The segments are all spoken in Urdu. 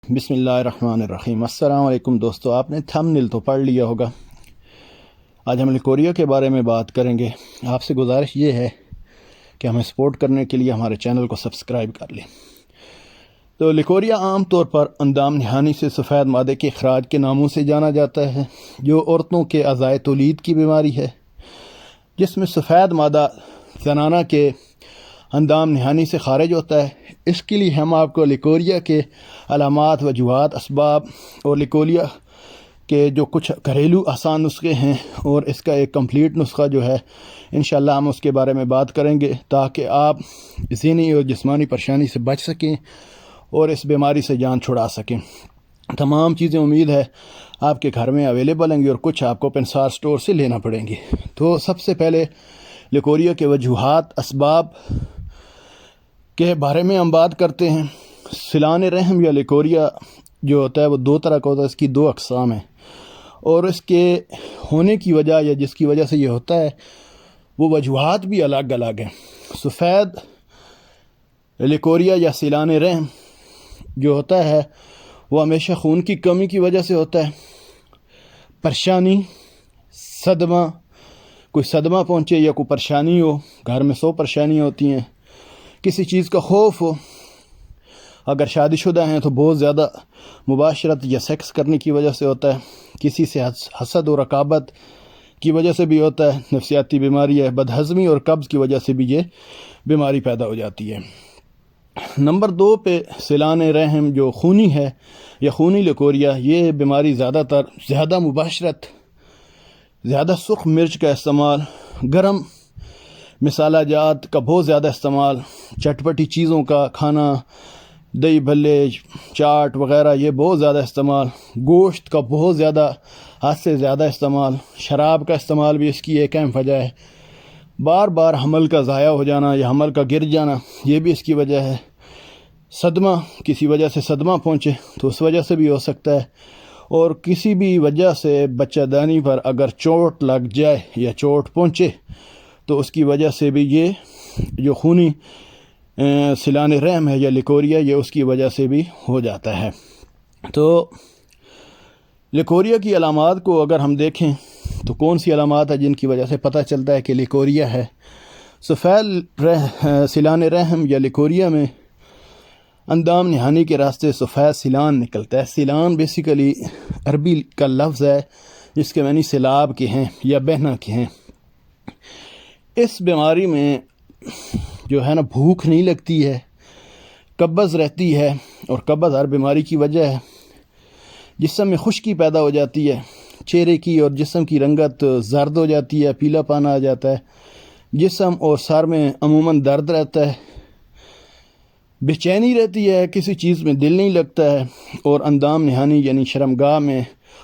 بسم اللہ الرحمن الرحیم۔ السلام علیکم دوستو، آپ نے تھمبنیل تو پڑھ لیا ہوگا۔ آج ہم لیکوریا کے بارے میں بات کریں گے۔ آپ سے گزارش یہ ہے کہ ہمیں سپورٹ کرنے کے لیے ہمارے چینل کو سبسکرائب کر لیں۔ تو لیکوریا عام طور پر اندام نہانی سے سفید مادے کے اخراج کے ناموں سے جانا جاتا ہے، جو عورتوں کے اعضائے تولید کی بیماری ہے، جس میں سفید مادہ زنانہ کے اندام نہانی سے خارج ہوتا ہے۔ اس کے لیے ہم آپ کو لیکوریا کے علامات، وجوہات، اسباب اور لیکوریا کے جو کچھ گھریلو آسان نسخے ہیں اور اس کا ایک کمپلیٹ نسخہ جو ہے انشاءاللہ ہم اس کے بارے میں بات کریں گے، تاکہ آپ ذہنی اور جسمانی پریشانی سے بچ سکیں اور اس بیماری سے جان چھڑا سکیں۔ تمام چیزیں امید ہے آپ کے گھر میں اویلیبل ہوں گی اور کچھ آپ کو پنسار سٹور سے لینا پڑیں گی۔ تو سب سے پہلے لیکوریا کے وجوہات، اسباب کے بارے میں ہم بات کرتے ہیں۔ سیلان رحم یا لیکوریا جو ہوتا ہے وہ دو طرح کا ہوتا ہے، اس کی دو اقسام ہیں، اور اس کے ہونے کی وجہ یا جس کی وجہ سے یہ ہوتا ہے وہ وجوہات بھی الگ الگ ہیں۔ سفید لیکوریا یا سیلان رحم جو ہوتا ہے وہ ہمیشہ خون کی کمی کی وجہ سے ہوتا ہے۔ پریشانی، صدمہ، کوئی صدمہ پہنچے یا کوئی پریشانی ہو، گھر میں 100 پریشانیاں ہوتی ہیں، کسی چیز کا خوف ہو، اگر شادی شدہ ہیں تو بہت زیادہ مباشرت یا سیکس کرنے کی وجہ سے ہوتا ہے، کسی سے حسد و رقابت کی وجہ سے بھی ہوتا ہے، نفسیاتی بیماری ہے، بدہضمی اور قبض کی وجہ سے بھی یہ بیماری پیدا ہو جاتی ہے۔ نمبر 2 پہ سیلان رحم جو خونی ہے یا خونی لیکوریا، یہ بیماری زیادہ مباشرت، زیادہ سرخ مرچ کا استعمال، گرم مسالہ جات کا بہت زیادہ استعمال، چٹپٹی چیزوں کا کھانا، دہی بھلے، چاٹ وغیرہ یہ بہت زیادہ استعمال، گوشت کا بہت زیادہ حد سے زیادہ استعمال، شراب کا استعمال بھی اس کی ایک اہم وجہ ہے۔ بار بار حمل کا ضائع ہو جانا یا حمل کا گر جانا یہ بھی اس کی وجہ ہے۔ صدمہ، کسی وجہ سے صدمہ پہنچے تو اس وجہ سے بھی ہو سکتا ہے، اور کسی بھی وجہ سے بچہ دانی پر اگر چوٹ لگ جائے یا چوٹ پہنچے تو اس کی وجہ سے بھی یہ جو خونی سیلان رحم ہے یا لیکوریا یہ اس کی وجہ سے بھی ہو جاتا ہے۔ تو لیکوریا کی علامات کو اگر ہم دیکھیں تو کون سی علامات ہیں جن کی وجہ سے پتہ چلتا ہے کہ لیکوریا ہے؟ سفید سیلان رحم یا لیکوریا میں اندام نہانی کے راستے سفید سیلان نکلتا ہے۔ سیلان بیسیکلی عربی کا لفظ ہے جس کے معنی سیلاب کے ہیں یا بہنا کے ہیں۔ اس بیماری میں جو ہے نا بھوک نہیں لگتی ہے، قبض رہتی ہے، اور قبض ہر بیماری کی وجہ ہے۔ جسم میں خشکی پیدا ہو جاتی ہے، چہرے کی اور جسم کی رنگت زرد ہو جاتی ہے، پیلا پانا آ جاتا ہے، جسم اور سر میں عموماً درد رہتا ہے، بے چینی رہتی ہے، کسی چیز میں دل نہیں لگتا ہے، اور اندام نہانی یعنی شرمگاہ میں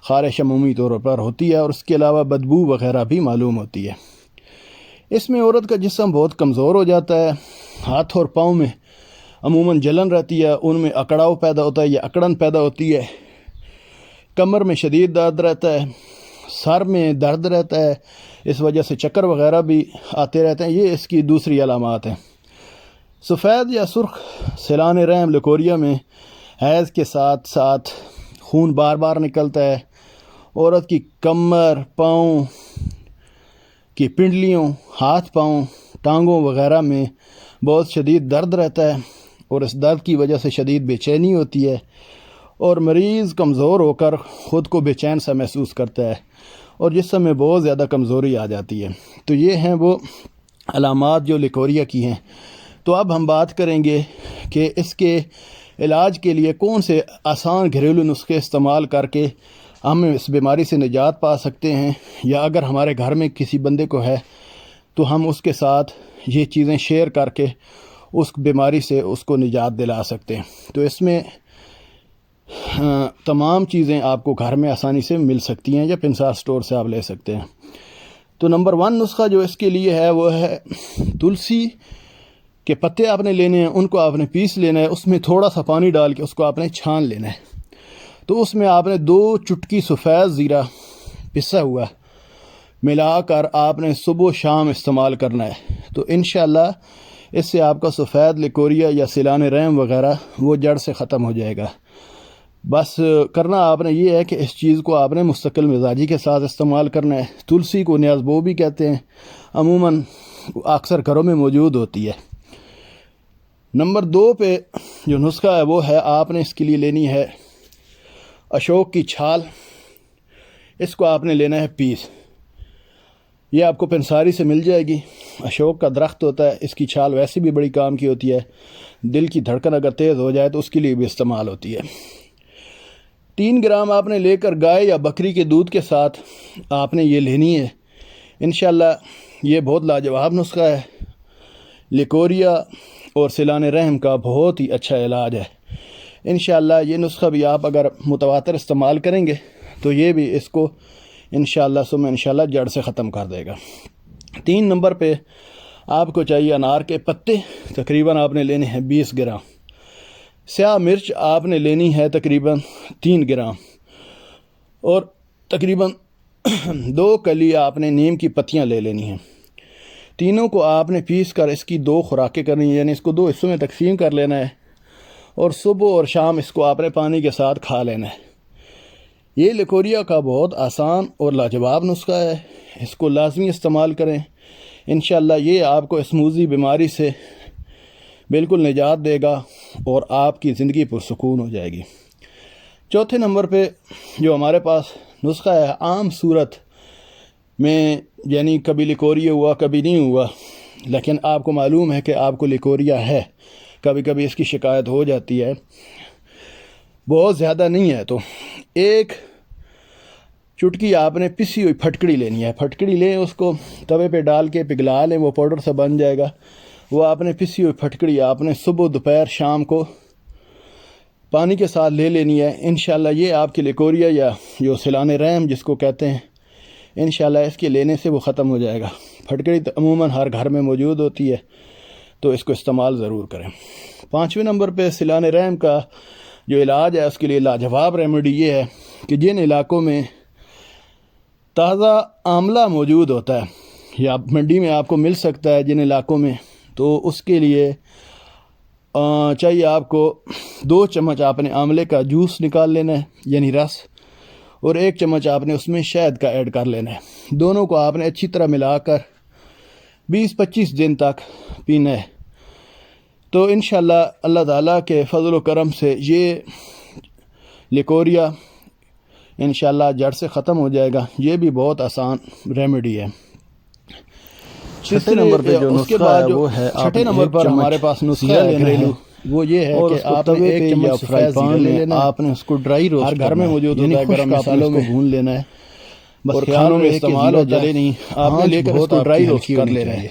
خارش عمومی طور پر ہوتی ہے، اور اس کے علاوہ بدبو وغیرہ بھی معلوم ہوتی ہے۔ اس میں عورت کا جسم بہت کمزور ہو جاتا ہے، ہاتھ اور پاؤں میں عموماً جلن رہتی ہے، ان میں اکڑاؤ پیدا ہوتا ہے یا اکڑن پیدا ہوتی ہے، کمر میں شدید درد رہتا ہے، سر میں درد رہتا ہے، اس وجہ سے چکر وغیرہ بھی آتے رہتے ہیں۔ یہ اس کی دوسری علامات ہیں۔ سفید یا سرخ سیلان رحم لیکوریا میں حیض کے ساتھ ساتھ خون بار بار نکلتا ہے، عورت کی کمر، پاؤں کی پنڈلیوں، ہاتھ پاؤں، ٹانگوں وغیرہ میں بہت شدید درد رہتا ہے، اور اس درد کی وجہ سے شدید بے چینی ہوتی ہے، اور مریض کمزور ہو کر خود کو بے چین سا محسوس کرتا ہے، اور جسم میں بہت زیادہ کمزوری آ جاتی ہے۔ تو یہ ہیں وہ علامات جو لیکوریا کی ہیں۔ تو اب ہم بات کریں گے کہ اس کے علاج کے لیے کون سے آسان گھریلو نسخے استعمال کر کے ہم اس بیماری سے نجات پا سکتے ہیں، یا اگر ہمارے گھر میں کسی بندے کو ہے تو ہم اس کے ساتھ یہ چیزیں شیئر کر کے اس بیماری سے اس کو نجات دلا سکتے ہیں۔ تو اس میں تمام چیزیں آپ کو گھر میں آسانی سے مل سکتی ہیں یا پنسار سٹور سے آپ لے سکتے ہیں۔ تو نمبر 1 نسخہ جو اس کے لیے ہے وہ ہے تلسی کے پتے آپ نے لینے ہیں، ان کو آپ نے پیس لینا ہے، اس میں تھوڑا سا پانی ڈال کے اس کو آپ نے چھان لینا ہے۔ تو اس میں آپ نے 2 چٹکی سفید زیرہ پسا ہوا ملا کر آپ نے صبح و شام استعمال کرنا ہے۔ تو انشاءاللہ اس سے آپ کا سفید لیکوریا یا سیلان رحم وغیرہ وہ جڑ سے ختم ہو جائے گا۔ بس کرنا آپ نے یہ ہے کہ اس چیز کو آپ نے مستقل مزاجی کے ساتھ استعمال کرنا ہے۔ تلسی کو نیاز بو بھی کہتے ہیں، عموماً اکثر گھروں میں موجود ہوتی ہے۔ نمبر 2 پہ جو نسخہ ہے وہ ہے، آپ نے اس کے لیے لینی ہے اشوک کی چھال۔ اس کو آپ نے لینا ہے پیس۔ یہ آپ کو پنساری سے مل جائے گی۔ اشوک کا درخت ہوتا ہے، اس کی چھال ویسے بھی بڑی کام کی ہوتی ہے، دل کی دھڑکن اگر تیز ہو جائے تو اس کے لیے بھی استعمال ہوتی ہے۔ 3 گرام آپ نے لے کر گائے یا بکری کے دودھ کے ساتھ آپ نے یہ لینی ہے۔ انشاءاللہ یہ بہت لاجواب نسخہ ہے، لیکوریا اور سیلان رحم کا بہت ہی اچھا علاج ہے۔ انشاءاللہ یہ نسخہ بھی آپ اگر متواتر استعمال کریں گے تو یہ بھی اس کو انشاءاللہ ثم انشاءاللہ جڑ سے ختم کر دے گا۔ 3 نمبر پہ آپ کو چاہیے انار کے پتے، تقریباً آپ نے لینے ہیں 20 گرام۔ سیاہ مرچ آپ نے لینی ہے تقریباً 3 گرام، اور تقریباً 2 کلی آپ نے نیم کی پتیاں لے لینی ہیں۔ تینوں کو آپ نے پیس کر اس کی 2 خوراکیں کرنی ہیں، یعنی اس کو 2 حصوں میں تقسیم کر لینا ہے، اور صبح اور شام اس کو آپ نے پانی کے ساتھ کھا لینا ہے۔ یہ لیکوریا کا بہت آسان اور لاجواب نسخہ ہے، اس کو لازمی استعمال کریں۔ انشاءاللہ یہ آپ کو اس موذی بیماری سے بالکل نجات دے گا اور آپ کی زندگی پرسکون ہو جائے گی۔ 4تھے نمبر پہ جو ہمارے پاس نسخہ ہے، عام صورت میں یعنی کبھی لیکوریا ہوا کبھی نہیں ہوا، لیکن آپ کو معلوم ہے کہ آپ کو لیکوریا ہے، کبھی کبھی اس کی شکایت ہو جاتی ہے، بہت زیادہ نہیں ہے، تو 1 چٹکی آپ نے پسی ہوئی پھٹکڑی لینی ہے۔ پھٹکڑی لیں، اس کو توے پہ ڈال کے پگھلا لیں، وہ پاؤڈر سا بن جائے گا۔ وہ آپ نے پسی ہوئی پھٹکڑی آپ نے صبح دوپہر شام کو پانی کے ساتھ لے لینی ہے۔ انشاءاللہ یہ آپ کے لیکوریا یا جو سیلان رحم جس کو کہتے ہیں، انشاءاللہ اس کے لینے سے وہ ختم ہو جائے گا۔ پھٹکڑی تو عموماً ہر گھر میں موجود ہوتی ہے، تو اس کو استعمال ضرور کریں۔ 5ویں نمبر پہ سیلان رحم کا جو علاج ہے اس کے لیے لاجواب ریمیڈی یہ ہے کہ جن علاقوں میں تازہ آملہ موجود ہوتا ہے یا منڈی میں آپ کو مل سکتا ہے جن علاقوں میں، تو اس کے لیے چاہیے آپ کو 2 چمچ آپ نے آملے کا جوس نکال لینا ہے، یعنی رس، اور 1 چمچ آپ نے اس میں شہد کا ایڈ کر لینا ہے۔ دونوں کو آپ نے اچھی طرح ملا کر 20-25 دن تک پینا ہے۔ تو انشاءاللہ اللہ تعالیٰ کے فضل و کرم سے یہ لیکوریا انشاءاللہ جڑ سے ختم ہو جائے گا۔ یہ بھی بہت آسان ریمیڈی ہے۔ 6 نمبر پہ جو نسخہ ہے وہ ہے، 6 نمبر پر ہمارے پاس نسخہ ہے گھریلو، وہ یہ ہے کہ آپ نے 1 چمچ فرائی پین لے لینا ہے، آپ نے اس کو ڈرائی روسٹ، ہر گھر میں موجود ہوتا ہے، گرم مسالوں میں بھون لینا ہے، بس خیال میں استعمال ہوتا ہے نہیں، آپ نے لے کر اس کو ڈرائی روسٹ کر لینا ہے،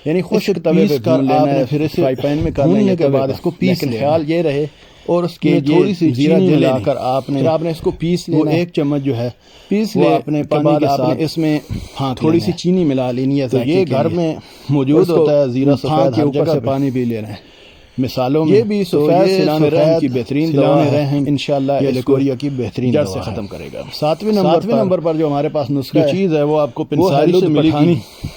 یعنی خشک توے پہ بھون لینا ہے، پھر اسے فرائی پین میں کرنے کے بعد اس کو پیس لینا ہے۔ خیال یہ رہے اور اس کے تھوڑی سی چینی ملا کر آپ نے اس کو پیس لینا ہے۔ 1 چمچ جو ہے پیس لے اپنے پانی کے ساتھ، اس میں تھوڑی سی چینی ملا لینی ہے، تو یہ گھر میں موجود ہوتا ہے، زیرہ سفید ہر جگہ سے پانی پی لینا ہے مثالوں میں۔ یہ بھی سفید سیلان رحم کی بہترین دوا ہے، انشاءاللہ یہ لیکوریا کی بہترین جڑ سے ختم کرے گا۔ 7ویں نمبر پر جو ہمارے پاس نسخہ چیز ہے وہ آپ کو پنساری سے ملے گی،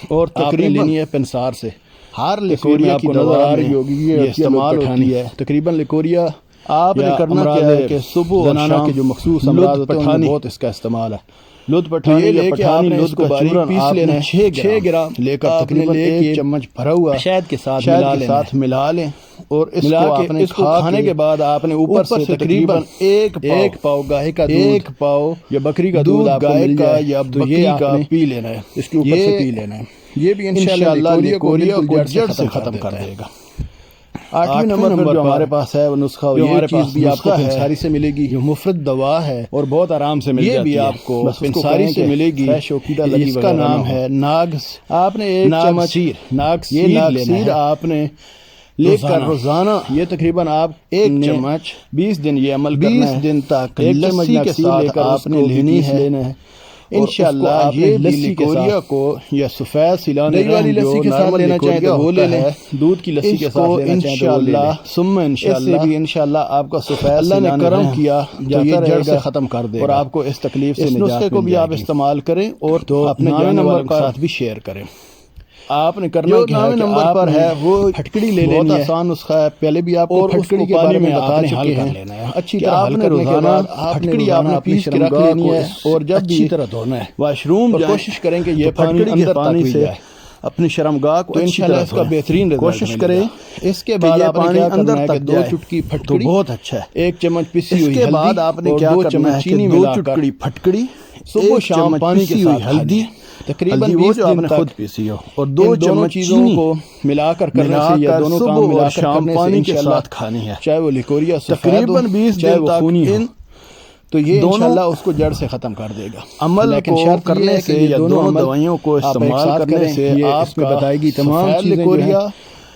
اور تقریباً لینی ہے پنسار سے۔ ہر لیکوریا کی نظر آ رہی ہوگی یہ استعمال ہوتی ہے، تقریباً لیکوریا آپ نے کرنا کیا ہے کہ صبح اور شام کے جو مخصوص امراض ہوتے ہیں ان میں بہت اس کا استعمال ہے۔ لد پٹھانی لے کے آپ نے اس کو باریک پیس لینا ہے، 6 گرام لے کر تقریباً 1 چمچ بھرا ہوا شہد کے ساتھ ملا لیں، اور اس کو کھانے کے بعد آپ نے اوپر سے تقریباً 1 پاؤ گائے کا دودھ، 1 پاؤ یا بکری کا دودھ آپ کو مل جائے یا بکری کا پی لینا ہے، اس کے اوپر سے پی لینا ہے۔ یہ بھی انشاءاللہ لیکوریا کو جڑ سے ختم کر دے گا۔ 8ویں نمبر پر جو ہمارے پاس ہے وہ نسخہ، یہ چیز بھی آپ کو پنساری سے ملے گی، جو مفرد دوا ہے اور بہت آرام سے مل جاتی ہے۔ یہ بھی آپ کو پنساری سے ملے گی، اس کا نام ہے ناگ۔ آپ نے 1 چمچ ناگ آپ نے لے کر روزانہ، یہ تقریباً آپ 1 چمچ 20 دن یہ عمل کرنا ہے، 20 دن تک لسی کے ساتھ آپ نے لینی ہے۔ انشاءاللہ یہ لیکوریا کو یا سفید سیلان رحم لسی کے ساتھ لینا چاہیں تو وہ لے لیں، دودھ کی لسی کے ساتھ لینا چاہیں تو وہ لے لیں، ثم انشاءاللہ بھی انشاءاللہ آپ کا سفید اللہ نے کرم کیا تو یہ جڑ سے ختم کر دے گا، اور آپ کو اس تکلیف سے نجات مل جائے گی۔ اس نسخے کو بھی آپ استعمال کریں اور اپنے جاننے والوں کے ساتھ بھی شیئر کریں۔ آپ نے کرنا کیا ہے، نمبر پر ہے وہ پھٹکڑی لے لینی ہے، بہت آسان نسخہ ہے، پہلے بھی آپ کو پھٹکڑی کے بارے میں بتا چکے ہیں، اچھی طرح حل کرنے کے بعد پھٹکڑی آپ نے پیس کے رکھ لینی ہے، اور جب اچھی طرح دھونا ہے واش روم کوشش کریں کہ یہ پھٹکڑی کے پانی سے اپنی شرمگاہ کو انشاءاللہ اس کا بہترین کوشش کریں۔ اس کے بعد آپ نے کیا کرنا ہے کہ 2 چٹکی پھٹکڑی، بہت اچھا ہے، 1 چمچ پیسی ہوئی ہلدی، اس کے بعد آپ نے کیا کرنا ہے کہ 2 چٹکی پھٹکڑی، صبح شام پانی کے ساتھ ہلدی، تقریباً وہ جو آپ نے خود پیسی ہو، اور 2 چمچ چیزوں کو ملا کر کرنے سے یا دونوں کام ملا کر کرنے سے پانی کے ساتھ کھانی ہے، چاہے وہ لیکوریا تقریباً 20 دن تک، تو یہ انشاءاللہ اس کو جڑ سے ختم کر دے گا۔ عمل کو کرنے سے یا دونوں دوائیوں کو استعمال کرنے سے آپ کو بتائے گی تمام لیکوریا،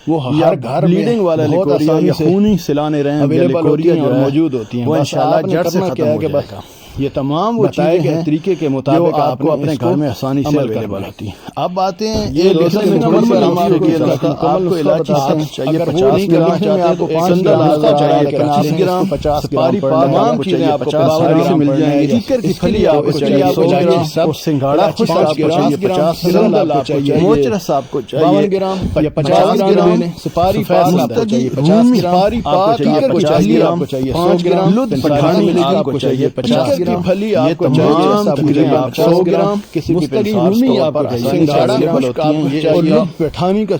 وہ ہر گھر بلیڈنگ والا لیکوریا یا خونی سلانے رہے ہیں لیکوریا جو موجود ہوتی ہیں، وہ انشاءاللہ جڑ سے ختم ہو جائے گا۔ یہ تمام وہ چیزیں ہیں طریقے کے مطابق آپ کو اپنے گھر میں آسانی سے اویلیبل ہوتی ہیں۔ اب باتیں یہ لکھنے میں تھوڑی سی آرام ہوگی، آپ کو الائچی چاہیے 50 گرام، آپ کو 5 گرام چاہیے 50 گرام، 50 سپاری پاک تمام چیزیں آپ کو 50 گرام سے مل جائیں گی۔ کیکر کی پھلی آپ کو چاہیے 100 گرام، سب سنگھاڑا خوش آپ کو چاہیے 50 گرام، آپ کو چاہیے موچرس آپ کو چاہیے 52 گرام یا 50 گرام، سپاری پاک آپ کو چاہیے 50 گرام، سپاری پاک آپ کو چاہیے 100 گرام، لطف پٹھانی آپ کو چاہیے 50 گرام، پھلی آپ کو تمام چیزیں آپ 100 گرام، کسی کی رومی آپ کو چاہیے، سنگھاڑا خشک آپ کو چاہیے، اور لطف پٹھانی کا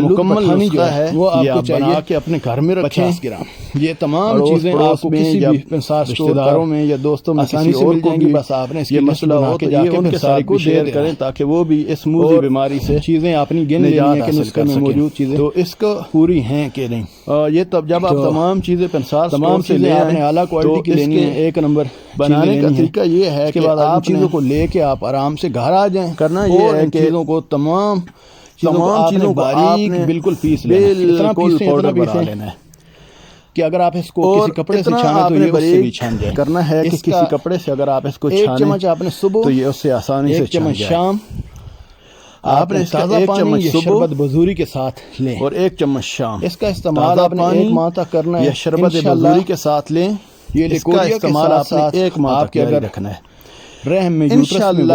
مکمل نسخہ ہے وہ آپ کو چاہیے کہ اپنے گھر میں رکھیں 50 گرام۔ یہ تمام چیزیں آپ کو کسی بھی رشتہ داروں میں یا دوستوں میں آسانی سے مل جائیں گی، بس آپ نے اس کی مسئلہ ہو تو یہ ان کے ساتھ کو شیئر کریں تاکہ وہ بھی اس موذی بیماری سے چیزیں اپنی گن لیں کہ نسخے میں موجود چیزیں تو اس کو پوری ہیں کہ نہیں۔ یہ تب جب آپ تمام چیزیں پنسار تمام چیزیں آپ نے اعلیٰ کوالٹی کی لینی ہے، 1 نمبر بنانے کا طریقہ یہ ہے کہ آپ چیزوں کو لے کے آپ آرام سے گھر آ جائیں۔ کرنا یہ ہے کہ چیزوں کو تمام چیزوں کو باریک بالکل پیس لینا ہے، اتنا پیسیں کہ اگر آپ اس کو کسی کپڑے سے چھانے تو یہ اس سے بھی چھن جائے۔ کرنا ہے کہ کسی کپڑے سے اگر آپ اس کو چھانے 1 چمچ آپ نے صبح تو یہ اس سے آسانی سے 1 چمچ شام آپ نے تازہ پانی یا شربت بزوری کے ساتھ لیں، اور 1 چمچ شام اس کا استعمال آپ نے 1 ماہ تک کرنا ہے یا شربت بزوری کے ساتھ لیں۔ یہ لیکوریا استعمال آپ نے 1 ماہ تک اگر رکھنا ہے، رحم میں انشاءاللہ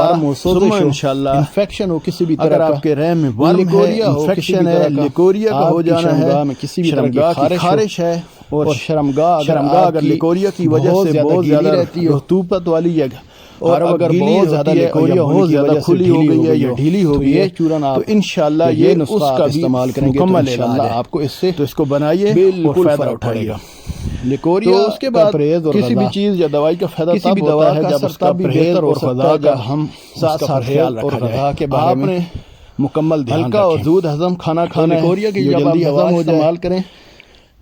انفیکشن ہو کسی بھی طرح کا، آپ کے رحم میں ورم ہے، انفیکشن ہے، لیکوریا کا ہو جانا ہے، کسی بھی طرح کی خارش ہے، اور شرمگاہ اگر لیکوریا کی وجہ سے بہت زیادہ رطوبت والی ہے، اور اگر بہت زیادہ لیکوریا ہونے کی وجہ کھلی ہو گئی ہے یا ڈھیلی ہو گئی ہے چورن، آپ انشاءاللہ یہ نسخہ آپ استعمال کریں گے مکمل علاج آپ کو اس سے، تو اس کو بنائیے بالکل فائدہ اٹھائیے گا۔ لیکوریا اس کے بعد کسی بھی چیز یا دوائی کا فائدہ تب ہوتا ہے جب اس کا پرہیز اور غذا کا ہم ساتھ خیال رکھا جائے، کہ آپ نے مکمل ہلکا اور زود ہضم کھانا کھانا ہے، لیکوریا کی جلدی ہضم ہو استعمال کریں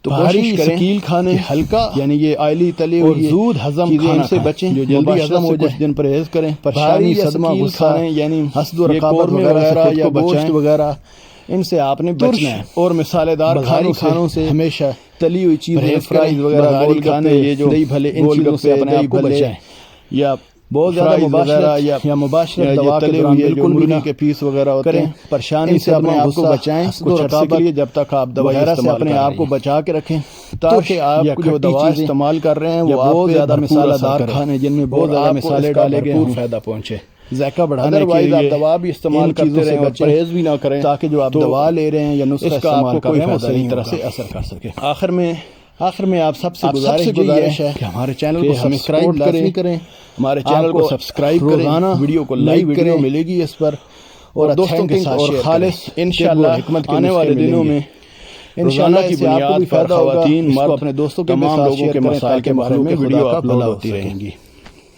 تو کوشش کریں ثقیل کھانے ہلکا، یعنی یہ آئلی تلی ہوئی زود ہضم کھانے سے بچیں جو جلدی ہضم ہو جائے، کچھ دن پرہیز کریں، پریشانی صدمہ غصہ یعنی حسد و رقابت وغیرہ یا گوشت وغیرہ ان سے آپ نے بچنا ہے، اور مسالے دار کھانوں سے ہمیشہ تلی ہوئی چیزیں فرائز وغیرہ گول کھانے، یہ جو دہی بھلے ان چیزوں سے اپنے آپ کو بچائیں، یا بہت زیادہ مباشرت یا مباشرت دوا کے دوران بالکل مرغی کے پیس وغیرہ ہوتے ہیں، پریشانی سے اپنے آپ کو بچائیں کچھ عرصے کے لیے جب تک آپ دوائی سے اپنے آپ کو بچا کے رکھیں، تاکہ آپ جو دوا استعمال کر رہے ہیں وہ بہت زیادہ مسالہ دار کھانے جن میں بہت زیادہ مسالے ڈالے گئے ہیں فائدہ پہنچے، ذائقہ بڑھانے کے لیے آپ دوا بھی استعمال کرتے رہیں اور پرہیز بھی نہ کریں، تاکہ جو آپ دوا لے رہے ہیں یا نسخہ استعمال کر رہے ہیں وہ صحیح طرح سے اثر کر سکے۔ آخر میں آپ سب سے گزارش ہے کہ ہمارے چینل کو سبسکرائب لازمی کریں، ہمارے چینل کو سبسکرائب کریں، ویڈیو کو لائک ویڈیو ملے گی اس پر، اور دوستوں کے ساتھ شیئر کریں۔ انشاءاللہ آنے والے دنوں میں انشاءاللہ کی بنیاد پر خواتین مرد اپنے دوستوں کے ساتھ شیئر کریں تاکہ مسائل کے بارے میں ویڈیو اپلوڈ ہوتی رہیں گی۔